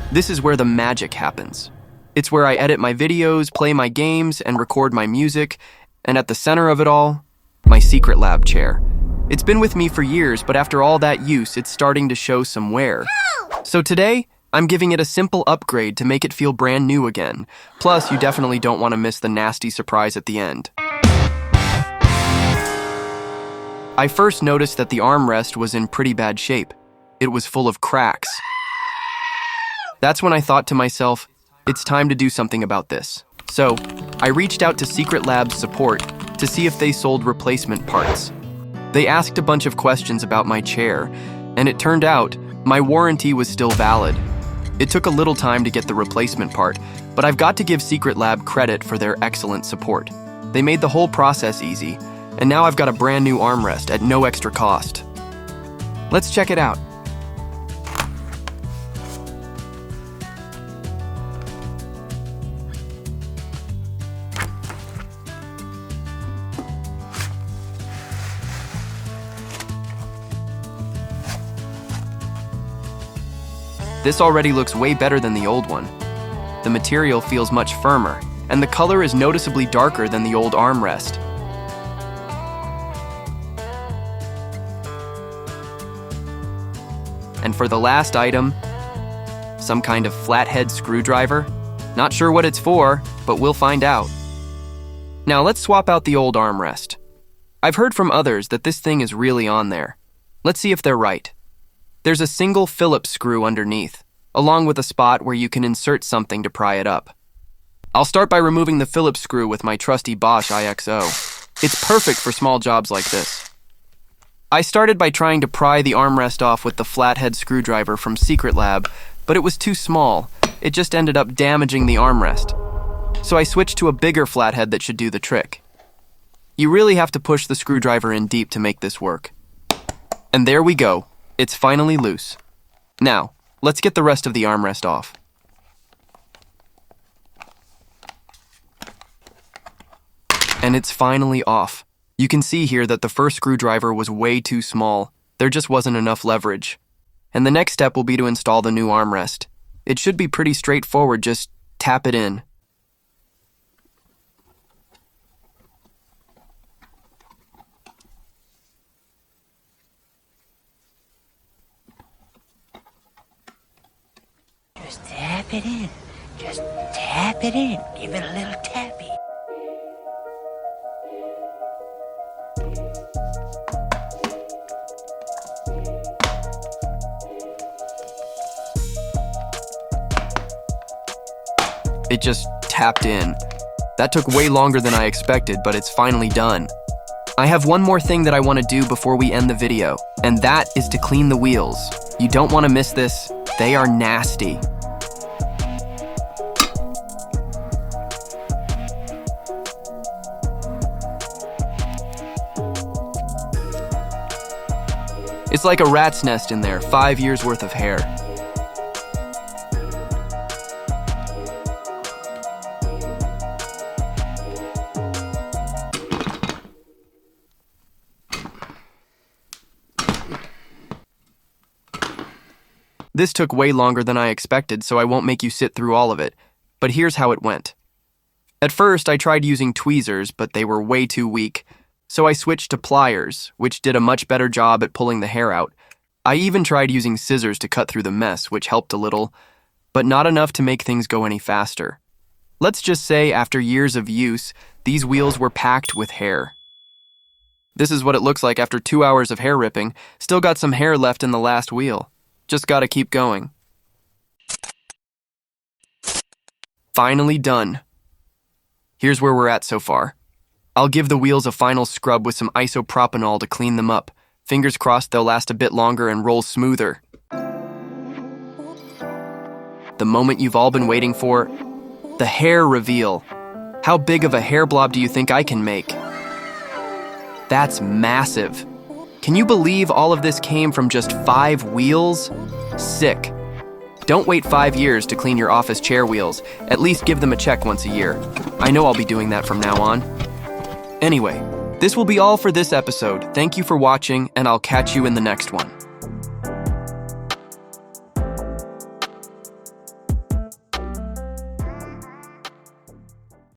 This is where the magic happens. It's where I edit my videos, play my games, and record my music, and at the center of it all, my Secretlab chair. It's been with me for years, but after all that use, it's starting to show some wear. So today, I'm giving it a simple upgrade to make it feel brand new again. Plus, you definitely don't want to miss the nasty surprise at the end. I first noticed that the armrest was in pretty bad shape. It was full of cracks. That's when I thought to myself, it's time to do something about this. So, I reached out to Secretlab's support to see if they sold replacement parts. They asked a bunch of questions about my chair, and it turned out my warranty was still valid. It took a little time to get the replacement part, but I've got to give Secretlab credit for their excellent support. They made the whole process easy, and now I've got a brand new armrest at no extra cost. Let's check it out. This already looks way better than the old one. The material feels much firmer, and the color is noticeably darker than the old armrest. And for the last item, some kind of flathead screwdriver. Not sure what it's for, but we'll find out. Now let's swap out the old armrest. I've heard from others that this thing is really on there. Let's see if they're right. There's a single Phillips screw underneath, along with a spot where you can insert something to pry it up. I'll start by removing the Phillips screw with my trusty Bosch IXO. It's perfect for small jobs like this. I started by trying to pry the armrest off with the flathead screwdriver from Secretlab, but it was too small. It just ended up damaging the armrest. So I switched to a bigger flathead that should do the trick. You really have to push the screwdriver in deep to make this work. And there we go. It's finally loose. Now, let's get the rest of the armrest off. And it's finally off. You can see here that the first screwdriver was way too small. There just wasn't enough leverage. And the next step will be to install the new armrest. It should be pretty straightforward, just tap it in. Just tap it in. Just tap it in. Give it a little tappy. It just tapped in. That took way longer than I expected, but it's finally done. I have one more thing that I want to do before we end the video, and that is to clean the wheels. You don't want to miss this. They are nasty. It's like a rat's nest in there, 5 years worth of hair. This took way longer than I expected, so I won't make you sit through all of it. But here's how it went. At first, I tried using tweezers, but they were way too weak. So I switched to pliers, which did a much better job at pulling the hair out. I even tried using scissors to cut through the mess, which helped a little, but not enough to make things go any faster. Let's just say after years of use, these wheels were packed with hair. This is what it looks like after 2 hours of hair ripping. Still got some hair left in the last wheel. Just gotta keep going. Finally done. Here's where we're at so far. I'll give the wheels a final scrub with some isopropanol to clean them up. Fingers crossed they'll last a bit longer and roll smoother. The moment you've all been waiting for, the hair reveal. How big of a hair blob do you think I can make? That's massive. Can you believe all of this came from just 5 wheels? Sick. Don't wait 5 years to clean your office chair wheels. At least give them a check once a year. I know I'll be doing that from now on. Anyway, this will be all for this episode. Thank you for watching, and I'll catch you in the next one.